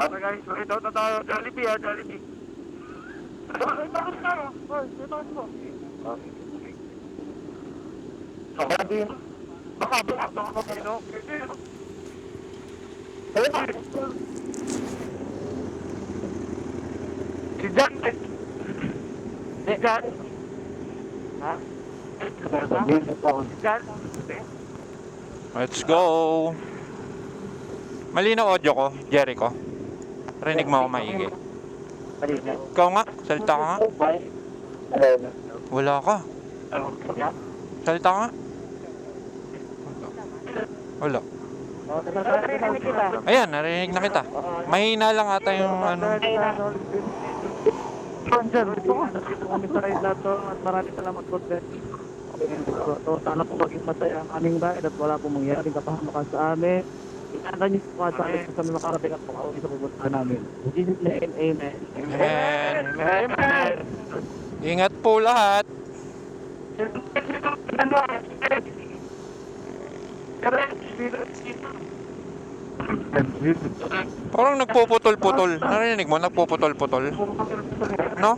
Ano guys, ito na tayo. Jollibee ha, Jollibee. Bakit tayo? Hoy, bakit mo? Sabi mo. Baka ako kayo. Si Jan. Si Jan. Ha? Si Jan. Let's go. Malinaw audio ko, Jericho. Rinig mo ako maigi. Ikaw nga, salita ka nga. Wala ka. Salita ka nga. Wala. Ayan, narinig na kita. Mahina lang ata yung ano. Dito kami sa ride na to at maraming salamat po sir. So, sana po maging masaya ang aming ride at wala pong mangyaring kapahamakan sa amin. Inanda niyo po sa amin sa mga makarating at makauwi sa pupuntahan namin. Jesus name, amen. Amen. Amen. Ingat po lahat. Parang nagpuputol-putol. Narinig mo, nagpuputol-putol. No?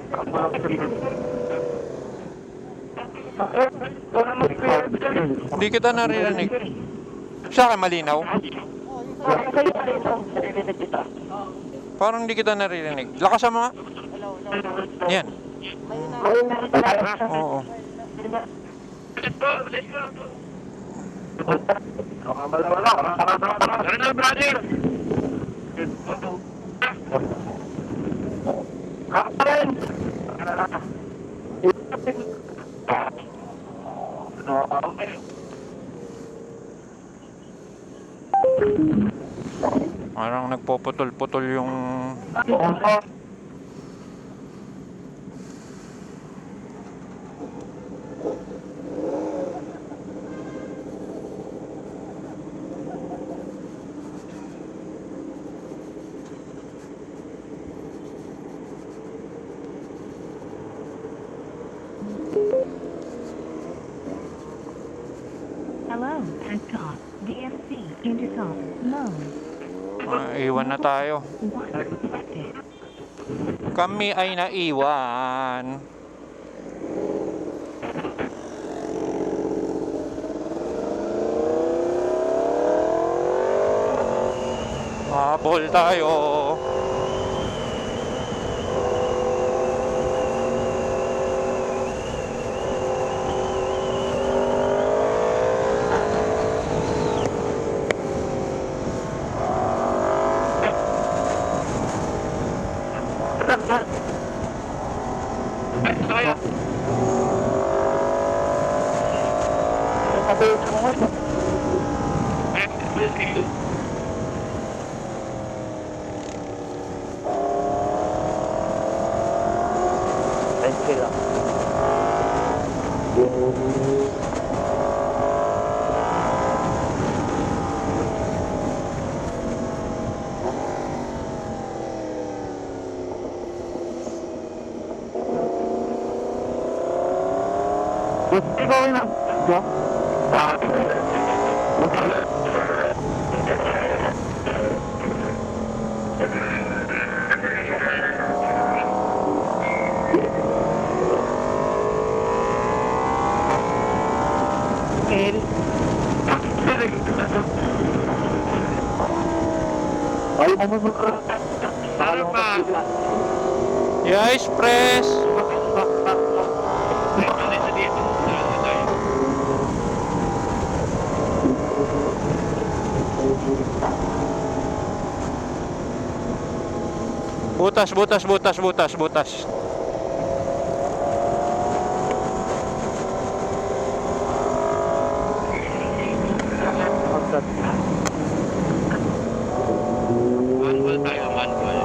Hindi kita naririnig. Sa akin malinaw. Parang hindi kita naririnig. Lakasan mo nga. Yan. Oo. Parang nagpuputol-putol yung Hello, Talk. DFC, Intercom, low. iwan na tayo. Kami ay naiwan. Habol tayo. Yes, press. Butas, butas, butas, butas, butas. Manual tayo, manual.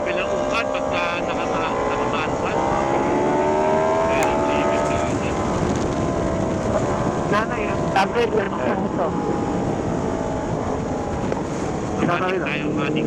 Bilang ukat pagka nakamanual. Pero limit na. break. Ito. Matik tayo, matik.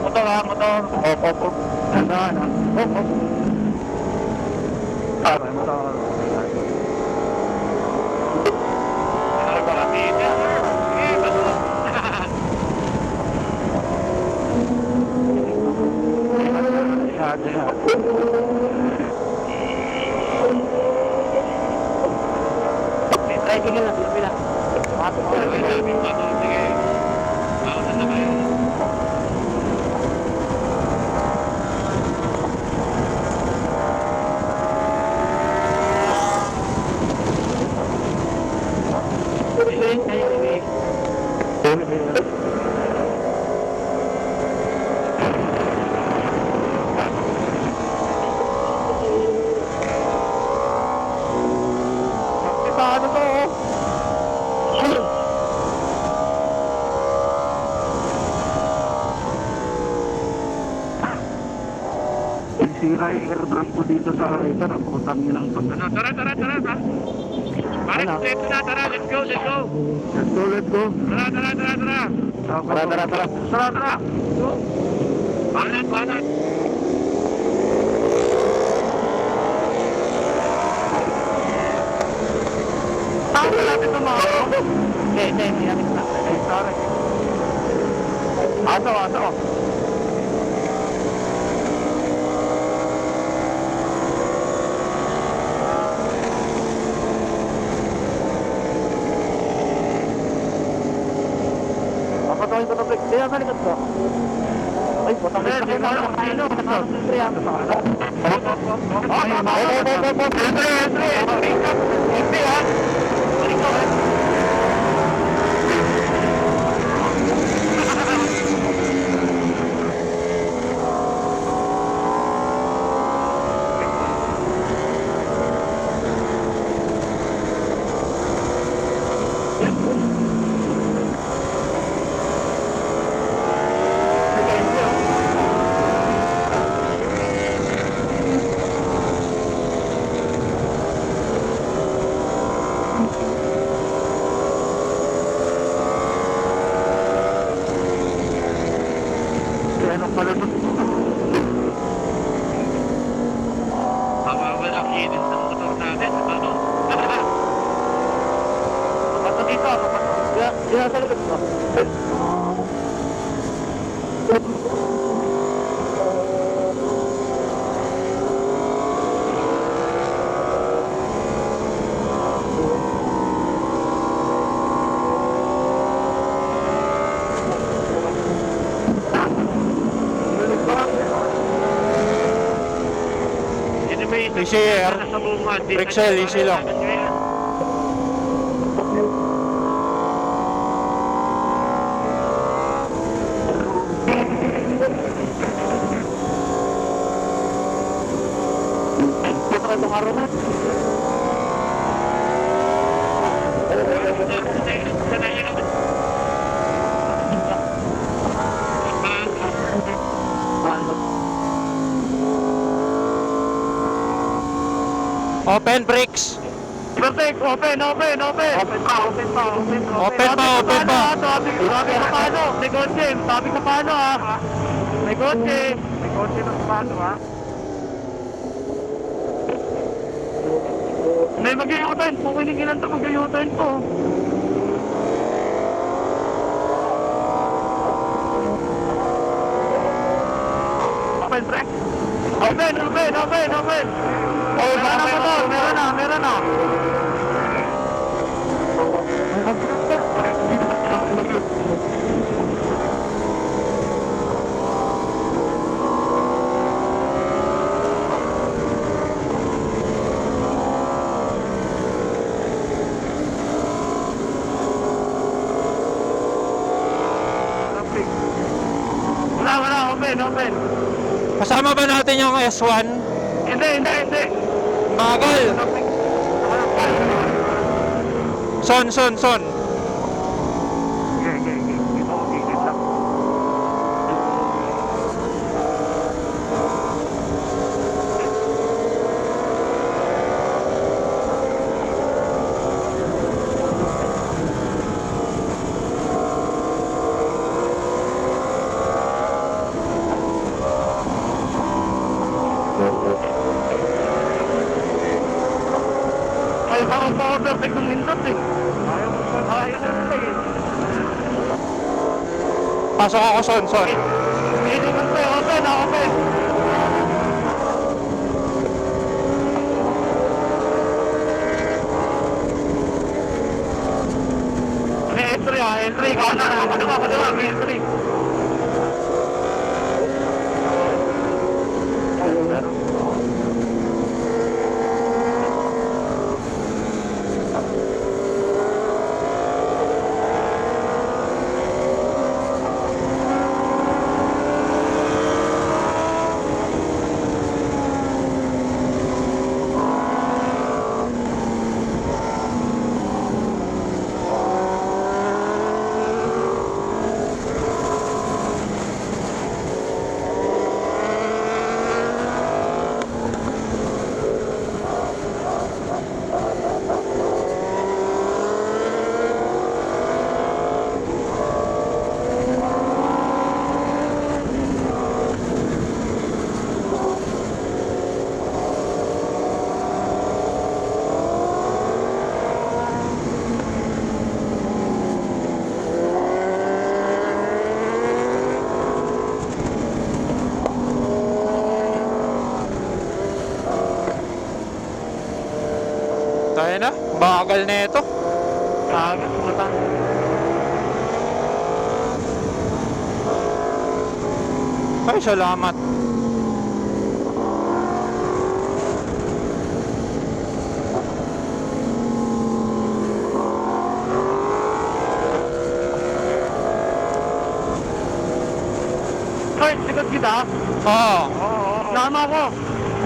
Motor ha, motor. Op. Tandaan ha. Op. Tama, motor. Ay, tingin lang, bila. Sige. Ako na kayo. Paano to? Sira yung airdrop ko dito sa River. Ang putang yun ang pag... Tara. Pare, ito na, tara. Let's go. Let's go. Tara. Banat. Ako na natin tumawa. Hindi namin na. Sorry. Ato. Papatuhin ko na break. Kaya sa likod ko. Ay, putang break. Kaya na ako kaino. Entry ha. Anong pala ito? Mawawala ang init ng motor natin. Ano? Pato dito. Yan sa likod ko. Easy, Rexel, easy lang. Ito itong araw na. Open brakes. Perfect, open. Open pa. Sabi sa paano. Sabi sa paano ha. May kotse ng paano ha. May mag-i-U-turn. Pukinigilan ito mag-i-U-turn po. Open, pre. Open. Oh, meron na. open. Kasama ba natin yung S1? Hindi. Bagal. Son. Okay. Ito, gigit lang. Ay, parang pa-overtake ng Mindot eh. Ayaw na eh. Pasok ako, Son. Hindi man tayo, open. May entry entry. Kadiwa, may entry. Tayo na. Bagal na ito. Kagat, matang. Ay, salamat. Ay, sikat kita. Oo. Nano ako.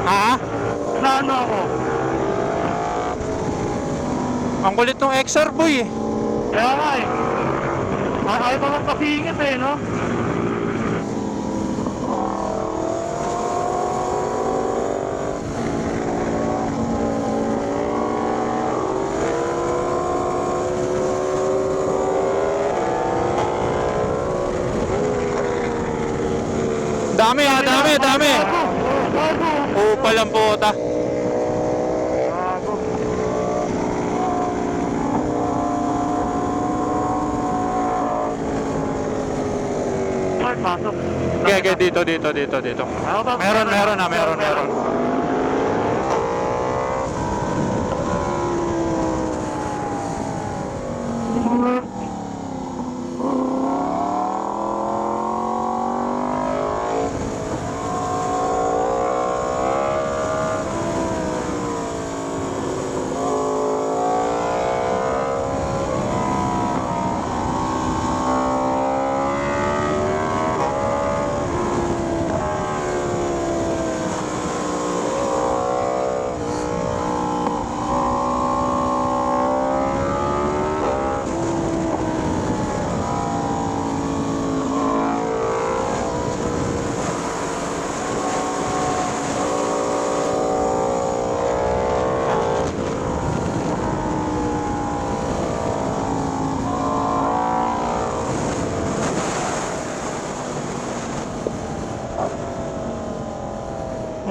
Ha? Nano ako. Ang kulit ng XR boy eh. Kaya nga eh. Ayaw pa magpasingit eh, no? Dami. Oo, palang puta. Ay, pasok. Okay, dito. Meron na.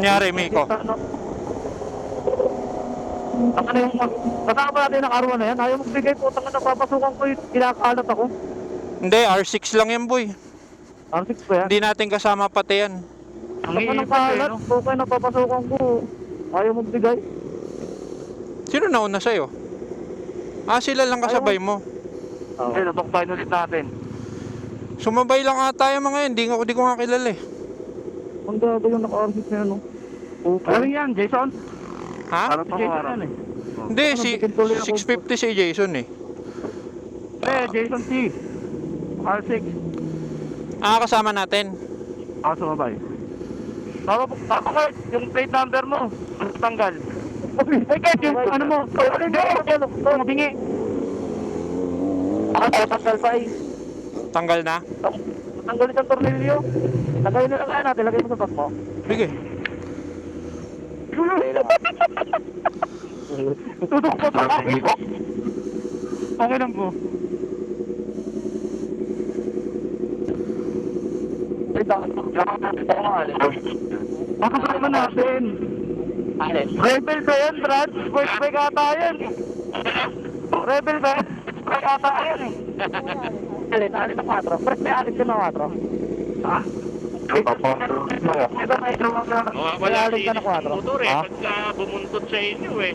Nangyari, Miko? Ang ano yung kasama natin ng arwa na yan, ayaw magbigay po, tanga napapasukan ko yung kinakalat ako. Hindi, R6 lang yan boy. R6 ba yan? Hindi natin kasama pati yan. Ang ng kalat, okay napapasukan ko, ayaw magbigay. Sino nauna sa'yo? Sila lang kasabay mo. Okay, natukbayin ulit natin. Sumabay lang ata yung mga yan, di ko nga kilala eh. Ang gago yung naka-R6 na yan, no? Ano yan, Jason? Ha? Jason yan eh. Hindi, si 650 si Jason eh. Jason C. R6. Kasama natin. Ako sumabay. Tapos yung plate number mo, tanggal. Ay, kahit yung ano mo, mabingi. Tanggal pa eh. Tanggal na? Tanggalin ang tornilyo. Tanggalin na lang natin, lagay mo sa bag mo. Sige. Tutok pa pa. Okay lang po. Makasama natin. Rebel ba yan, Brad? Sports bike ata yan. Rebel ba yan? Bike ata yan eh. Alin na 4. First may alit na 4. Ah. Ito may drumang na. Wala alit ka na 4. motor eh, pagka bumuntot sa inyo eh.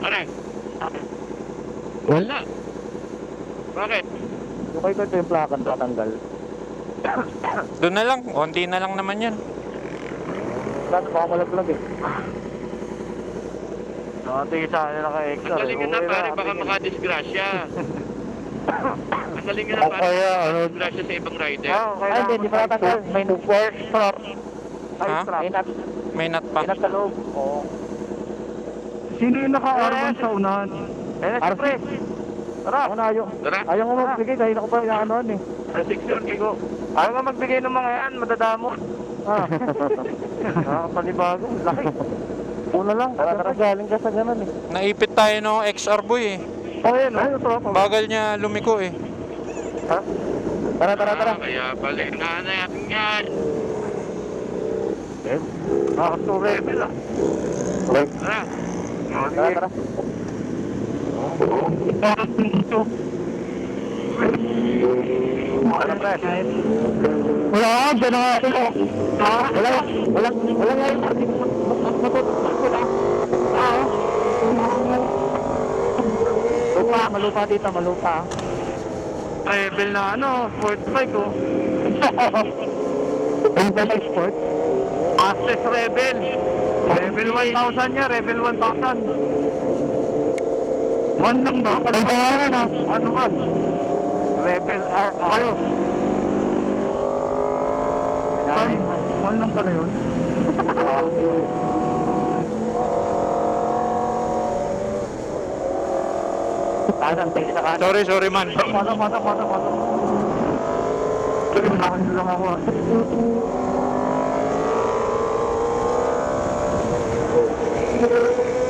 Ano? Wala. Bakit? Yung kayo ito yung plakan tatanggal. Doon na lang. Konti na lang naman yan. Kasi baka malaglag eh. Nakatingin sa akin naka-extra. Tanggalin nyo na pare, baka makadisgrasya. Tanggalin nyo na pare, makadisgrasya sa ibang rider. Ay, hindi pa natanggal. May fork strap. Ay, Ha? strap. May nut pa. May nut sa loob. Oo. Sino yung naka-R1 sa unahan? Eh, siyempre. Tara. Ako na ayaw. Tara. Ayaw nga magbigay dahil ako pa yung anoan eh. Restriction, Kigo. Ayaw nga magbigay ng mga yan, madadamo. Ah. Nakakapanibago, laki. Una lang, tara galing ka sa ganun eh. Naipit tayo ng XR boy eh. Oh, yun, ayun, tropa. Bagal niya lumiko eh. Ha? Tara. Kaya balik na natin yan. Rebel ah. Tara. Tara. Wala ka, dyan na nga. Wala nga yung matutunan ko lang. Malupa dito, malupa. Rebel na ano, sports bike oh. Ano ba yung sport? Access Rebel. Rebel 1,000 niya, Rebel 1,000. One lang ba? Ano ba na? Ano ka? Rebel R. Ano? One lang pala yun? Sorry man. Mata. Nakakita lang ako.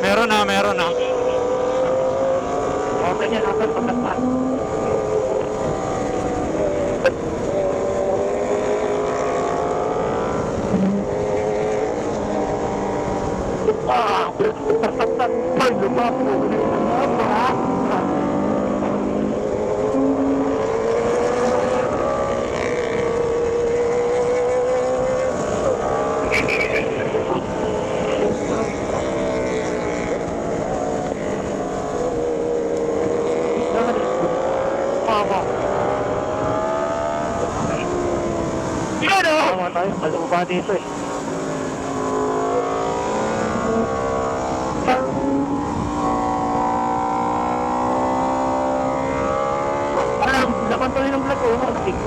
Meron na. Okay niya, nasa pagkakpan. Ay, lumako. Malupa dito eh. Laman tuloy ng vlog ko, mag-stick.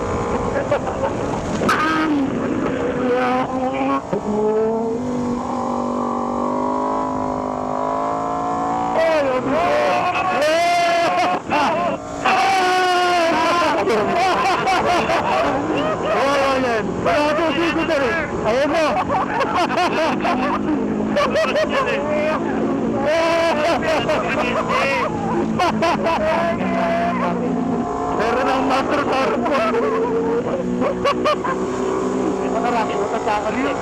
Ayun mo! Meron ang master torn po! Ito na lang, ito sa akin yun.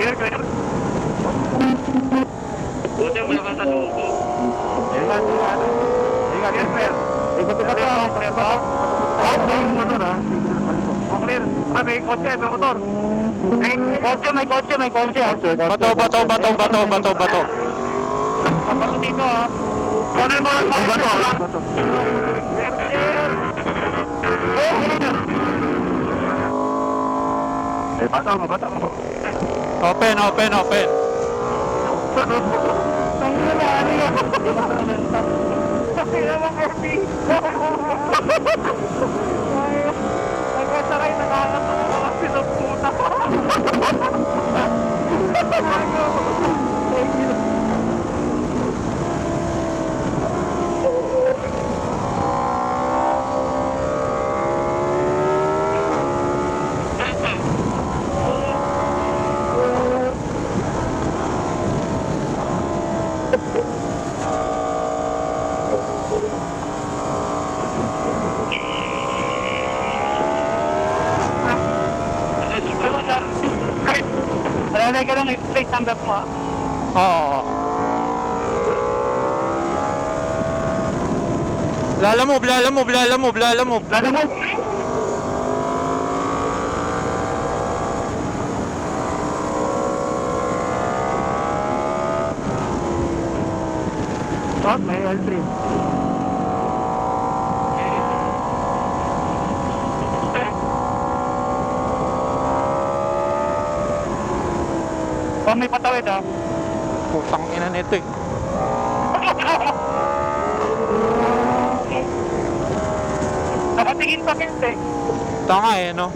Clear. Buti mo naman sa lubo. Ingat. Clear. Ikot ka pa. Yung motor ha. Clear. May kotse, may motor. May kotse. Bato. Kapag dito ha. Ano yung mga bato? Bato mo. Open. Tangina na, ano yun? Tangina mo, Kirby. Nagkasaray, nakakatawa. Try ka lang i-plate number mo ah. Oo. Lalamove. Lalo mo. Oh, may L3. Oh, may patawid ah. Putang ina nito eh. Nakatingin pa kasi. Tanga eh, no?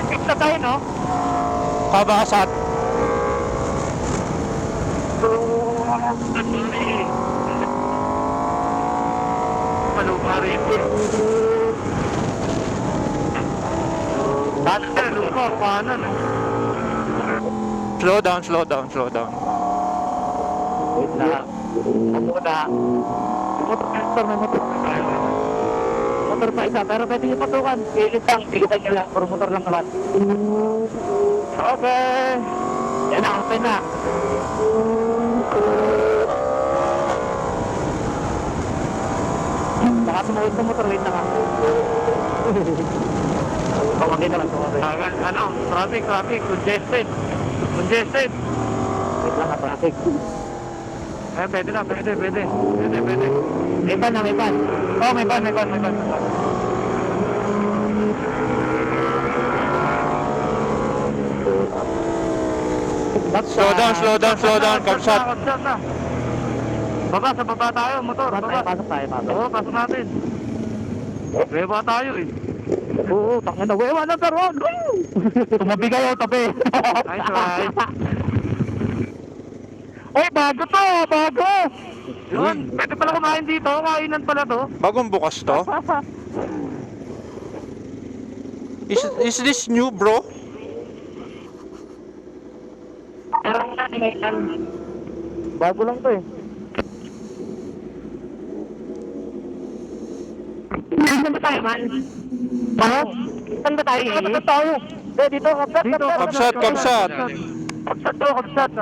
Fix na tayo, no? Kabasat. Malupa rin. Dati na lupa, paano no? Slow down. Wait na. Muna. Motor, may motor. Motor pa isa, pero pwede yung patukan. Pigitan nyo lang. Puro motor lang naman. Okay. Yan na, open na. Baka sumawid ng motor, wait na ka. Tawagin na lang, tawagin. Ano, traffic, congested. Wait lang ka, traffic. Pwede na, pwede. May ban na, may ban. Oh, may ban. Slow down. Kabsat. Kapsat na. Sa baba tayo, motor. Pasok tayo. Oo, pasok natin. Beba tayo eh. Oo, tangin na. Wewa na, Taron! Tumabi kayo, tabi. Nice ride. Oy, bago to, bago. Yun, pwede pala kumain dito, kainan pala to. Bagong bukas to. Is this new, bro? Bago lang to eh. Saan ba tayo, man? Ha? Saan ba tayo? Saan tayo? Dito, kapsat. Kabsat. Kapsat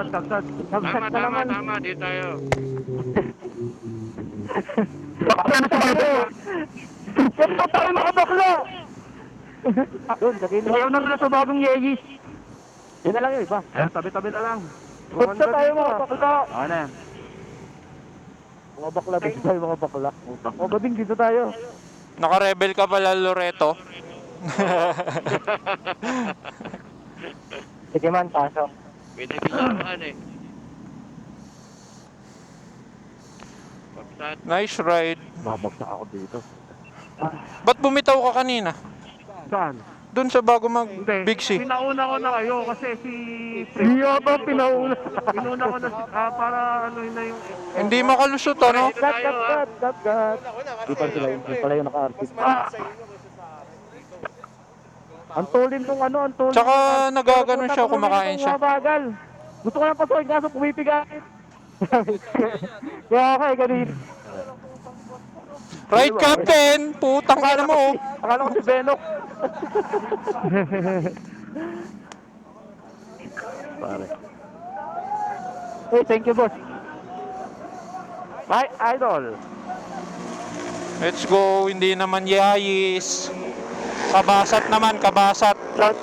na naman. Tama, dito tayo. Ano sa bago? Saan ba tayo mga bakla? Doon, sabihin mo. Ayaw na rin sa bagong yeyis. Yun na lang yun, iba. Ayan, tabi-tabi na lang. Kapsat tayo mga bakla. Ano yan? Mga bakla, dito tayo mga bakla. O, bading dito tayo. Naka-rebel ka pala, Loreto. Sige man, pasok. Pwede pinaraan eh. Kapsat. Nice ride. Babagsak ako dito. Ba't bumitaw ka kanina? Saan? Doon sa bago mag-Big C. Pinauna ko na kayo kasi si Hindi ba pinauna? Pinuna ko na para ano yun na yung... Hindi makalusot, ano? Cut. Di pa sila yun. Di pala yung naka-artist. Ang tulin nung ano, ang tulin. Tsaka nagaganon siya, kumakain siya. Mabagal. Gusto ko lang pasukin kaso pumipigain. Kaya kaya ganun. Right, Captain! Putang ina mo, oh. Akala ko si Benok. Pare. Hey, thank you, boss. My idol. Let's go, hindi naman yayis. Kabasat naman, kabasat. Shot.